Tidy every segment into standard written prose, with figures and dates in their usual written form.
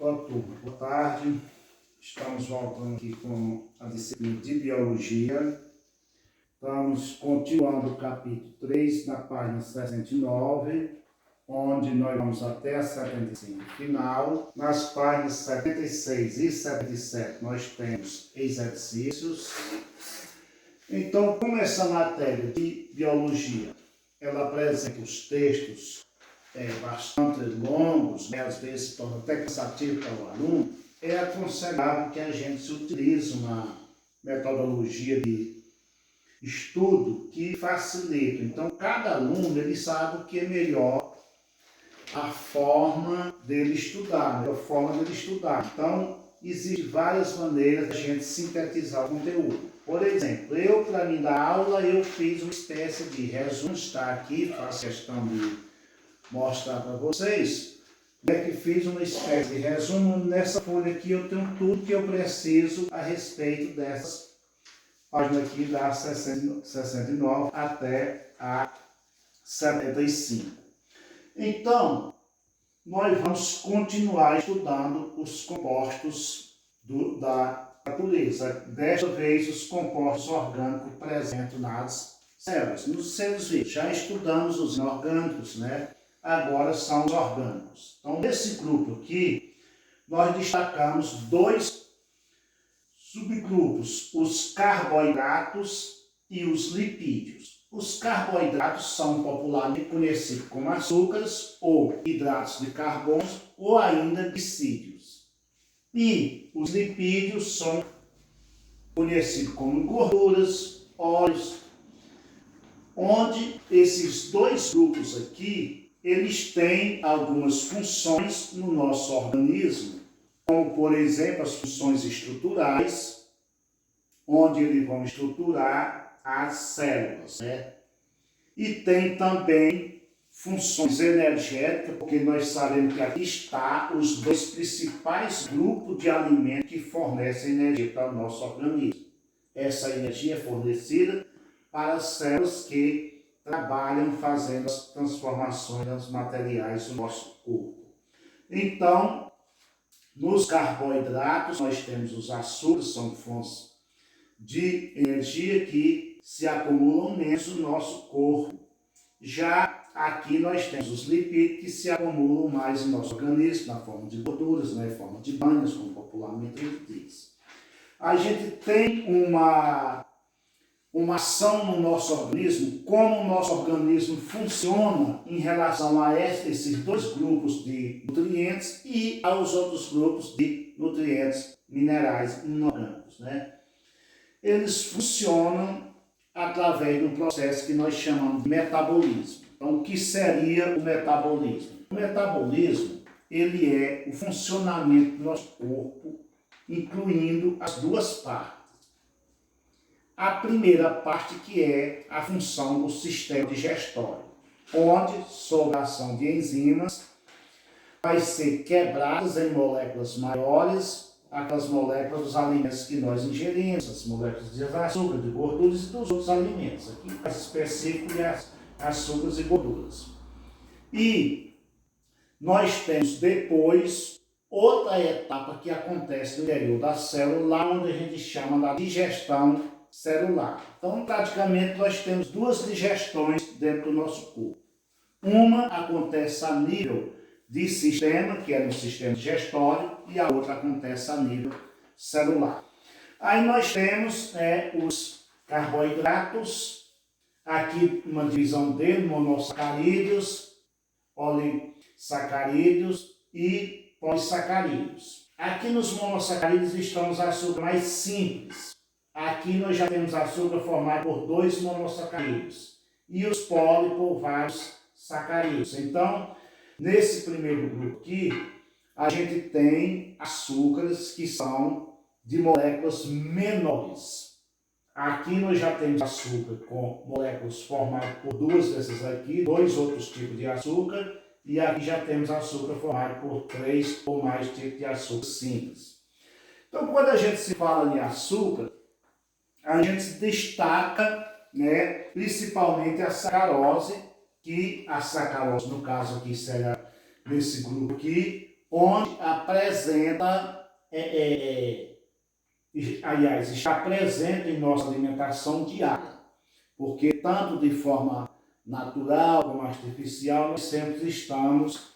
Olá, turma. Boa tarde. Estamos voltando aqui com a disciplina de Biologia. Estamos continuando o capítulo 3, na página 69, onde nós vamos até a 75 final. Nas páginas 76 e 77, nós temos exercícios. Então, como essa matéria de Biologia, ela apresenta os textos bastante longos, às vezes se torna até cansativo para o aluno, é aconselhável que a gente utilize uma metodologia de estudo que facilita. Então, cada aluno ele sabe o que é melhor a forma dele estudar, a forma dele estudar. Então, existem várias maneiras de a gente sintetizar o conteúdo. Por exemplo, eu, para mim dar aula, eu fiz uma espécie de resumo, está aqui, faço questão de mostrar para vocês, que fiz uma espécie de resumo. Nessa folha aqui eu tenho tudo que eu preciso a respeito dessas páginas aqui, da 69 até a 75. Então, nós vamos continuar estudando os compostos da natureza. Desta vez, os compostos orgânicos presentes nas células. Nos seres vivos, já estudamos os inorgânicos, né? Agora são os orgânicos. Então, nesse grupo aqui, nós destacamos dois subgrupos, os carboidratos e os lipídios. Os carboidratos são popularmente conhecidos como açúcares, ou hidratos de carbono, ou ainda glicídios. E os lipídios são conhecidos como gorduras, óleos, onde esses dois grupos aqui eles têm algumas funções no nosso organismo, como, por exemplo, as funções estruturais, onde eles vão estruturar as células, né? E tem também funções energéticas, porque nós sabemos que aqui está os dois principais grupos de alimentos que fornecem energia para o nosso organismo. Essa energia é fornecida para as células que trabalham fazendo as transformações dos materiais do nosso corpo. Então, nos carboidratos, nós temos os açúcares, são fontes de energia que se acumulam menos no nosso corpo. Já aqui nós temos os lipídios que se acumulam mais no nosso organismo, na forma de gorduras, na forma de banhas, como popularmente a gente diz. A gente tem uma ação no nosso organismo, como o nosso organismo funciona em relação a esses dois grupos de nutrientes e aos outros grupos de nutrientes minerais inorgânicos, né? Eles funcionam através de um processo que nós chamamos de metabolismo. Então, o que seria o metabolismo? O metabolismo, ele é o funcionamento do nosso corpo, incluindo as duas partes. A primeira parte que é a função do sistema digestório, onde, sob a ação de enzimas, vai ser quebradas em moléculas maiores, aquelas moléculas dos alimentos que nós ingerimos, as moléculas de açúcar, de gorduras e dos outros alimentos. Aqui, mais específico, de açúcares e gorduras. E nós temos depois outra etapa que acontece no interior da célula, lá onde a gente chama da digestão celular. Então, praticamente, nós temos duas digestões dentro do nosso corpo. Uma acontece a nível de sistema, que é no sistema digestório, e a outra acontece a nível celular. Aí nós temos os carboidratos, aqui uma divisão dele, monossacarídeos, polissacarídeos e polissacarídeos. Aqui nos monossacarídeos estão os açúcares mais simples. Aqui nós já temos açúcar formado por dois monossacarídeos e os poli por vários sacarídeos. Então, nesse primeiro grupo aqui, a gente tem açúcares que são de moléculas menores. Aqui nós já temos açúcar com moléculas formadas por duas dessas aqui, dois outros tipos de açúcar, e aqui já temos açúcar formado por três ou mais tipos de açúcar simples. Então, quando a gente se fala em açúcar, a gente destaca, né, principalmente a sacarose, que a sacarose, no caso aqui, será nesse grupo aqui, onde apresenta, aliás, está presente em nossa alimentação diária, porque tanto de forma natural como artificial, nós sempre estamos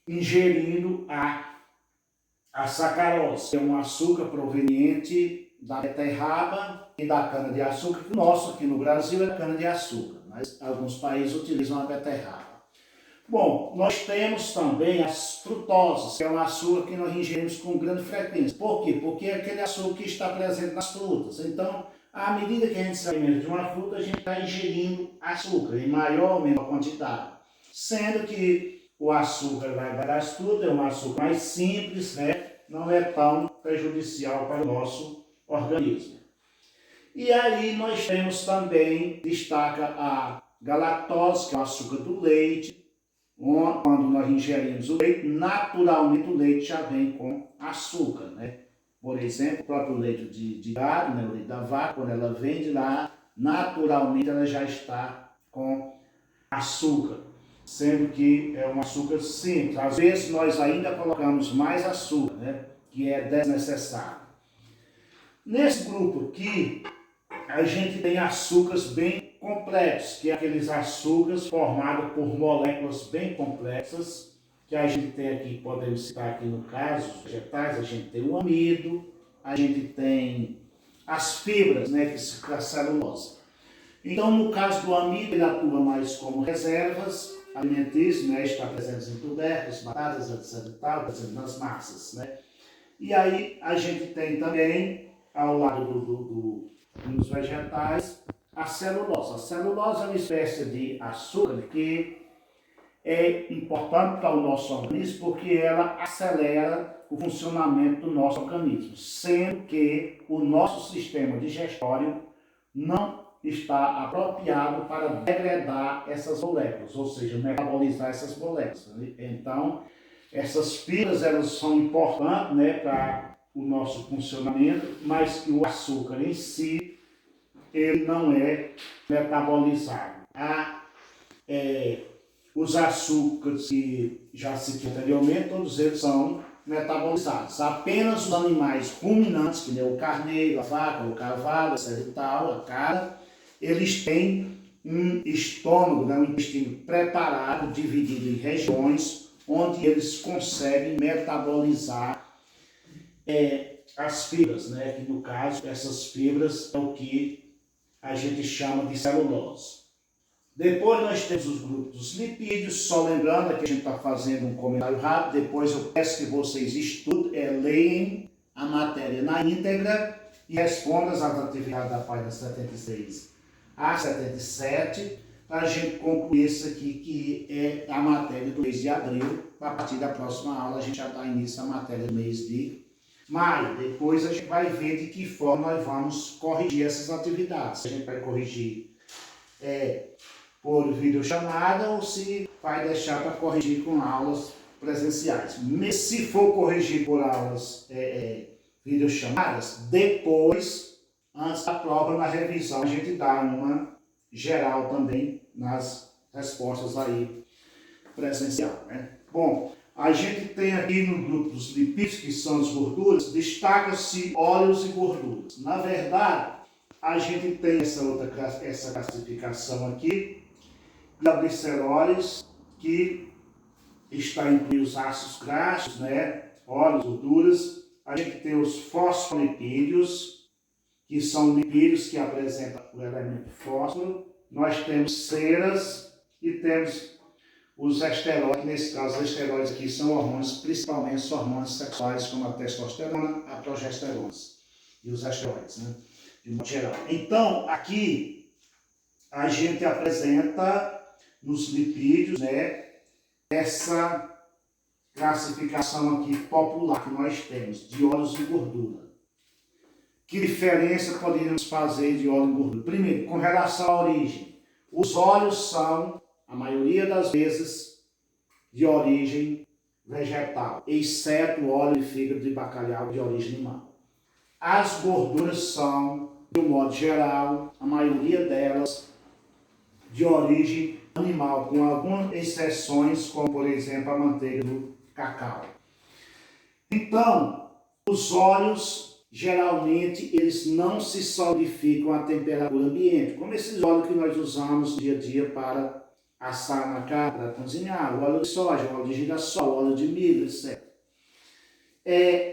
ingerindo a sacarose, que é um açúcar proveniente da beterraba e da cana-de-açúcar, que o nosso aqui no Brasil é cana-de-açúcar, mas alguns países utilizam a beterraba. Bom, nós temos também as frutosas, que é um açúcar que nós ingerimos com grande frequência. Por quê? Porque é aquele açúcar que está presente nas frutas. Então, à medida que a gente se alimenta de uma fruta, a gente está ingerindo açúcar em maior ou menor quantidade. Sendo que o açúcar das frutas é um açúcar mais simples, né? Não é tão prejudicial para o nosso organismo. E aí nós temos também, destaca a galactose, que é o açúcar do leite. Quando nós ingerimos o leite, naturalmente o leite já vem com açúcar, né? Por exemplo, o próprio leite de gado, né? O leite da vaca, quando ela vem de lá, naturalmente ela já está com açúcar, sendo que é um açúcar simples. Às vezes nós ainda colocamos mais açúcar, né? Que é desnecessário. Nesse grupo aqui, a gente tem açúcares bem complexos, que é aqueles açúcares formados por moléculas bem complexas, que a gente tem aqui, podemos citar aqui no caso, os vegetais, a gente tem o amido, a gente tem as fibras, né, que se a celulose. Então, no caso do amido, ele atua mais como reservas alimentícias, né, está presente em tubérculos, batatas, etc. e tal, presente nas massas, né. E aí a gente tem também, ao lado dos vegetais, a celulose. A celulose é uma espécie de açúcar que é importante para o nosso organismo porque ela acelera o funcionamento do nosso organismo, sendo que o nosso sistema digestório não está apropriado para degradar essas moléculas, ou seja, metabolizar essas moléculas. Então, essas fibras elas são importantes, né, para o nosso funcionamento, mas que o açúcar em si ele não é metabolizado. Os açúcares que já citei anteriormente, todos eles são metabolizados. Apenas os animais ruminantes, que nem o carneiro, a vaca, o cavalo, etc. e tal, a cabra, eles têm um estômago, né, um intestino preparado, dividido em regiões, onde eles conseguem metabolizar as fibras, né? Que no caso, essas fibras é o que a gente chama de celulose. Depois nós temos os grupos dos lipídios, só lembrando que a gente está fazendo um comentário rápido, depois eu peço que vocês estudem, leem a matéria na íntegra e respondam as atividades da página 76 a 77, para a gente concluir isso aqui, que é a matéria do mês de abril. A partir da próxima aula a gente já dá início à matéria do mês de maio. Depois a gente vai ver de que forma nós vamos corrigir essas atividades. A gente vai corrigir por videochamada ou se vai deixar para corrigir com aulas presenciais. Se for corrigir por aulas videochamadas, depois, antes da prova, na revisão, a gente dá uma geral também nas respostas aí presencial, né? Bom, a gente tem aqui no grupo dos lipídios, que são as gorduras, destaca-se óleos e gorduras. Na verdade, a gente tem essa classificação aqui, gliceróis, que está incluindo os ácidos graxos, né? Óleos, gorduras. A gente tem os fosfolipídios, que são lipídios que apresentam o elemento fósforo. Nós temos ceras e temos os esteroides. Nesse caso, os esteroides aqui são hormônios, principalmente os hormônios sexuais, como a testosterona, a progesterona e os esteroides, né? De modo geral. Então, aqui a gente apresenta nos lipídios, né, essa classificação aqui popular que nós temos de óleos e gordura. Que diferença poderíamos fazer de óleo e gordura? Primeiro, com relação à origem. Os óleos são, a maioria das vezes, de origem vegetal, exceto o óleo e fígado de bacalhau de origem animal. As gorduras são, de um modo geral, a maioria delas, de origem animal, com algumas exceções, como por exemplo a manteiga do cacau. Então, os óleos, geralmente, eles não se solidificam a temperatura ambiente, como esses óleos que nós usamos no dia a dia para assar na carne, para cozinhar, o óleo de soja, o óleo de girassol, o óleo de milho, etc.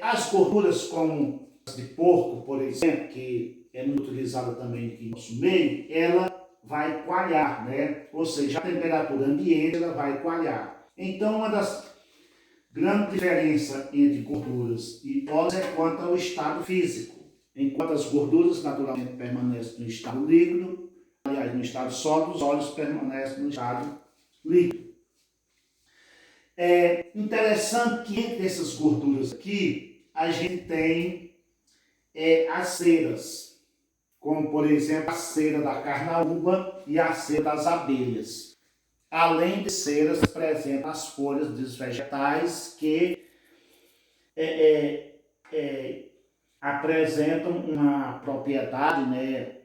As gorduras como as de porco, por exemplo, que é muito utilizada também aqui no nosso meio, ela vai coalhar, né? Ou seja, a temperatura ambiente ela vai coalhar. Então, uma das grandes diferenças entre gorduras e óleos é quanto ao estado físico. Enquanto as gorduras naturalmente permanecem no estado líquido, aliás, no estado sólido, os óleos permanecem no estado líquido. É interessante que entre essas gorduras aqui, a gente tem as ceras, como por exemplo a cera da carnaúba e a cera das abelhas. Além de ceras presentes nas folhas dos vegetais que apresentam uma propriedade, né,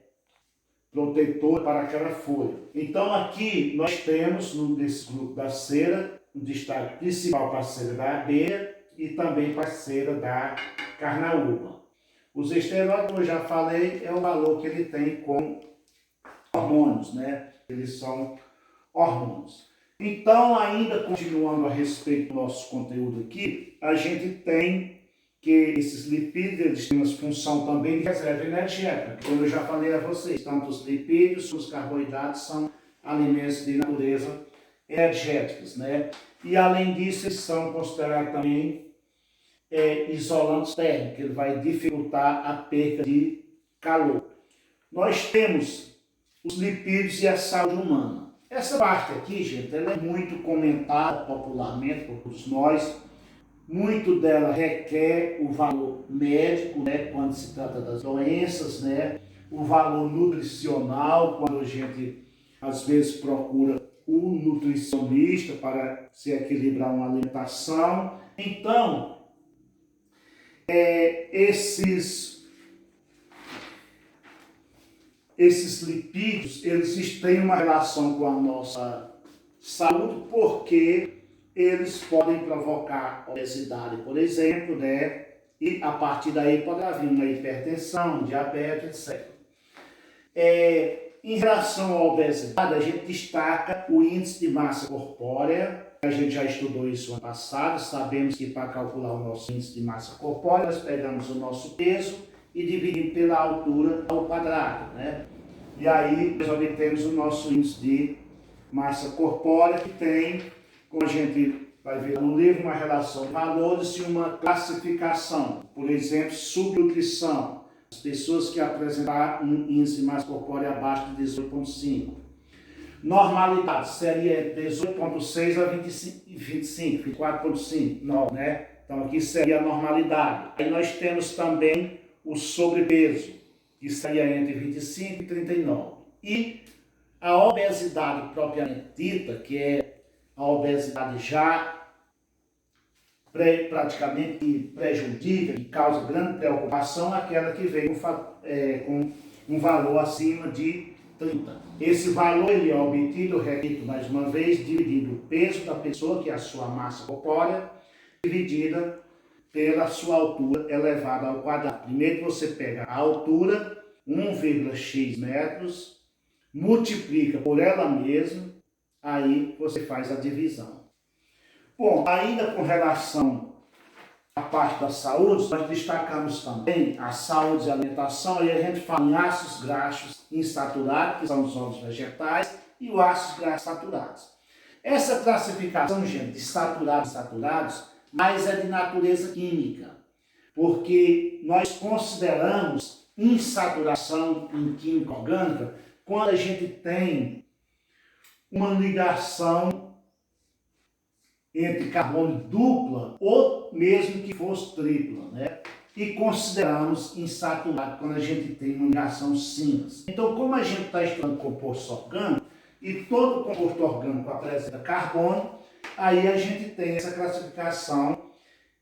protetora para aquela folha. Então aqui nós temos nesse grupo da cera um destaque principal para a cera da abelha e também para a cera da carnaúba. Os esteroides, como eu já falei, é o valor que ele tem com hormônios, né? Eles são hormônios. Então, ainda continuando a respeito do nosso conteúdo aqui, a gente tem que esses lipídios eles têm uma função também de reserva energética. Como eu já falei a vocês, tanto os lipídios como os carboidratos são alimentos de natureza energéticos, né? E além disso, eles são considerados também isolantes térmicos, ele vai dificultar a perda de calor. Nós temos os lipídios e a saúde humana. Essa parte aqui, gente, ela é muito comentada popularmente por todos nós. Muito dela requer o valor médico, né, quando se trata das doenças, né, o valor nutricional, quando a gente às vezes procura um nutricionista para se equilibrar uma alimentação. Então, esses lipídios, eles têm uma relação com a nossa saúde, porque eles podem provocar obesidade, por exemplo, né? E a partir daí poderá vir uma hipertensão, diabetes, etc. Em relação à obesidade, a gente destaca o índice de massa corpórea. A gente já estudou isso ano passado, sabemos que para calcular o nosso índice de massa corpórea, nós pegamos o nosso peso e dividimos pela altura ao quadrado, né? E aí nós obtemos o nosso índice de massa corpórea, que tem, como a gente vai ver no livro, uma relação de valores e uma classificação. Por exemplo, subnutrição. As pessoas que apresentaram um índice de massa corpórea abaixo de 18,5. Normalidade seria 18,6 a 25, 24,5, né? Então aqui seria a normalidade. Aí nós temos também o sobrepeso, que seria entre 25 e 39. E a obesidade propriamente dita, que é a obesidade já praticamente prejudica, que causa grande preocupação, aquela que vem com um valor acima de 30. Esse valor ele é obtido, repito mais uma vez, dividindo o peso da pessoa, que é a sua massa corpórea, dividida pela sua altura elevada ao quadrado. Primeiro você pega a altura, 1,x metros, multiplica por ela mesma, aí você faz a divisão. Bom, ainda com relação à parte da saúde, nós destacamos também a saúde e a alimentação, e a gente fala em ácidos graxos insaturados, que são os óleos vegetais, e os ácidos graxos saturados. Essa classificação, gente, de saturados e insaturados, mas é de natureza química, porque nós consideramos insaturação em química orgânica quando a gente tem uma ligação entre carbono dupla ou mesmo que fosse tripla, né? E consideramos insaturado quando a gente tem uma ligação simples. Então, como a gente está estudando composto orgânico e todo composto orgânico apresenta carbono, aí a gente tem essa classificação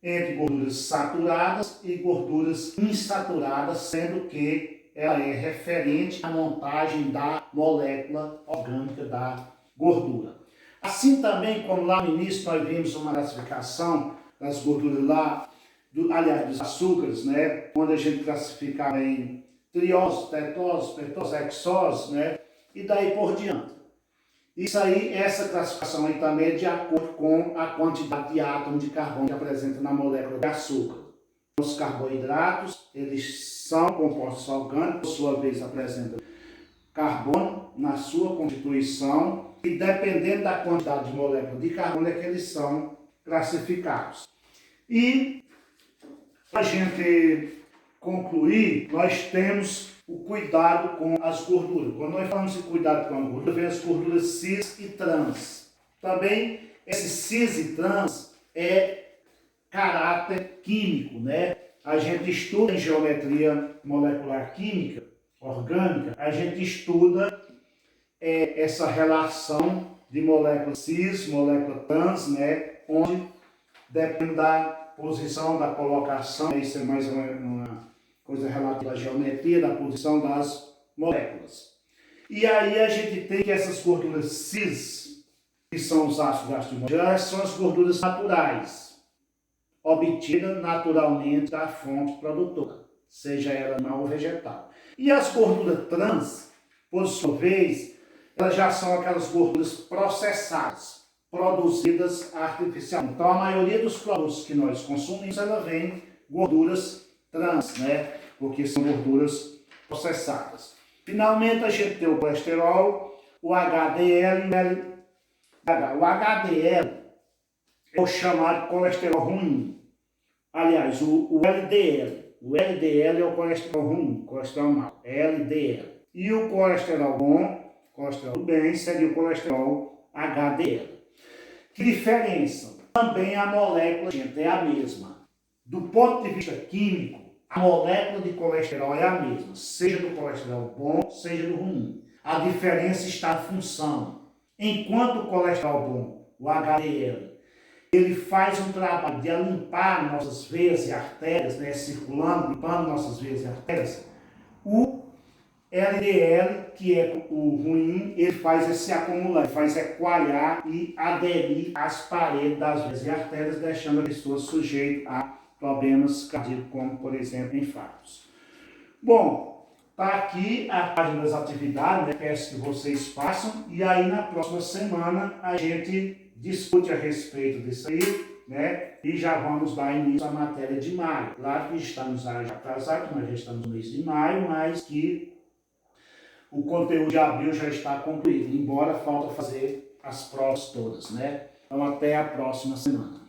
entre gorduras saturadas e gorduras insaturadas, sendo que ela é referente à montagem da molécula orgânica da gordura. Assim também, como lá no início nós vimos uma classificação das gorduras lá, aliás, dos açúcares, né? Onde a gente classificava em triose, tetose, petose, hexose, né? E daí por diante. Isso aí, essa classificação aí também é de acordo com a quantidade de átomos de carbono que apresenta na molécula de açúcar. Os carboidratos, eles são compostos orgânicos, por sua vez apresentam carbono na sua constituição e dependendo da quantidade de moléculas de carbono é que eles são classificados. E para a gente concluir, nós temos o cuidado com as gorduras. Quando nós falamos de cuidado com a gordura, vem as gorduras cis e trans. Também esse cis e trans é caráter químico, né? A gente estuda em geometria molecular química, orgânica, a gente estuda essa relação de molécula cis, molécula trans, né? Onde depende da posição, da colocação, isso é mais uma coisa relativa à geometria, da posição das moléculas. E aí a gente tem que essas gorduras cis, que são os ácidos graxos moleculares, são as gorduras naturais, obtidas naturalmente da fonte produtora, seja ela animal ou vegetal. E as gorduras trans, por sua vez, elas já são aquelas gorduras processadas, produzidas artificialmente. Então a maioria dos produtos que nós consumimos, ela vem gorduras trans, né? Porque são gorduras processadas. Finalmente a gente tem o colesterol, o HDL e o LDL. O HDL é o chamado colesterol ruim. Aliás, o LDL. O LDL é o colesterol ruim, colesterol mau, LDL. E o colesterol bom, colesterol do bem, seria o colesterol HDL. Que diferença? Também a molécula, gente, é a mesma. Do ponto de vista químico, a molécula de colesterol é a mesma, seja do colesterol bom, seja do ruim. A diferença está na função. Enquanto o colesterol bom, o HDL, ele faz um trabalho de limpar nossas veias e artérias, né, circulando, limpando nossas veias e artérias, o LDL, que é o ruim, ele faz esse acumular, faz coalhar e aderir às paredes das veias e artérias, deixando a pessoa sujeita a problemas cardíacos, como, por exemplo, infartos. Bom, está aqui a página das atividades, né? Peço que vocês façam, e aí na próxima semana a gente discute a respeito disso aí, né? E já vamos dar início à matéria de maio. Claro que estamos já atrasados, nós já estamos no mês de maio, mas que o conteúdo de abril já está concluído, embora falta fazer as provas todas, né? Então até a próxima semana.